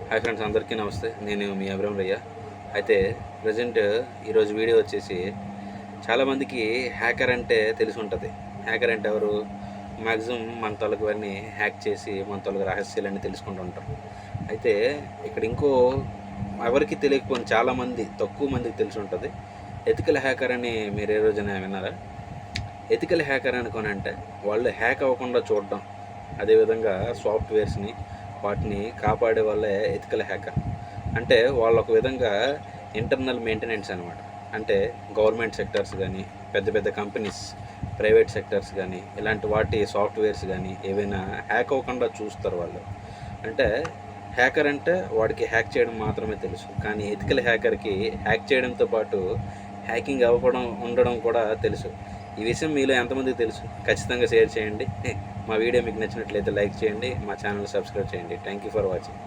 Hi friends, అందరికీ నమస్తే. నేను మీ అభిరామ్ రయ్య. అయితే ప్రజెంట్ ఈరోజు వీడియో వచ్చేసి చాలామందికి హ్యాకర్ అంటే తెలిసి ఉంటుంది. హ్యాకర్ అంటే ఎవరు? మ్యాక్సిమం మన తొలగు అన్నీ హ్యాక్ చేసి మన తొలగు రహస్యాలన్నీ తెలుసుకుంటూ ఉంటారు. అయితే ఇక్కడ ఎవరికి తెలియకపోయిన చాలామంది తక్కువ మందికి తెలిసి ఉంటుంది. ఎథికల్ హ్యాకర్ అని మీరు ఏ రోజైనా విన్నారా? ఎథికల్ హ్యాకర్ అనుకోని అంటే వాళ్ళు హ్యాక్ అవ్వకుండా చూడడం, అదేవిధంగా సాఫ్ట్వేర్స్ని వాటిని కాపాడే వాళ్ళే ఎథికల్ హ్యాకర్. అంటే వాళ్ళు ఒక విధంగా ఇంటర్నల్ మెయింటెనెన్స్ అనమాట. అంటే గవర్నమెంట్ సెక్టర్స్ కానీ, పెద్ద పెద్ద కంపెనీస్, ప్రైవేట్ సెక్టర్స్ కానీ, ఇలాంటి వాటి సాఫ్ట్వేర్స్ కానీ ఏవైనా హ్యాక్ అవ్వకుండా చూస్తారు వాళ్ళు. అంటే హ్యాకర్ అంటే వాడికి హ్యాక్ చేయడం మాత్రమే తెలుసు, కానీ ఎథికల్ హ్యాకర్కి హ్యాక్ చేయడంతో పాటు హ్యాకింగ్ ఉండడం కూడా తెలుసు. ఈ విషయం మీలో ఎంతమందికి తెలుసు? ఖచ్చితంగా షేర్ చేయండి. మా వీడియో మీకు నచ్చినట్లయితే లైక్ చేయండి, మా ఛానల్ సబ్స్క్రైబ్ చేయండి. Thank you for watching.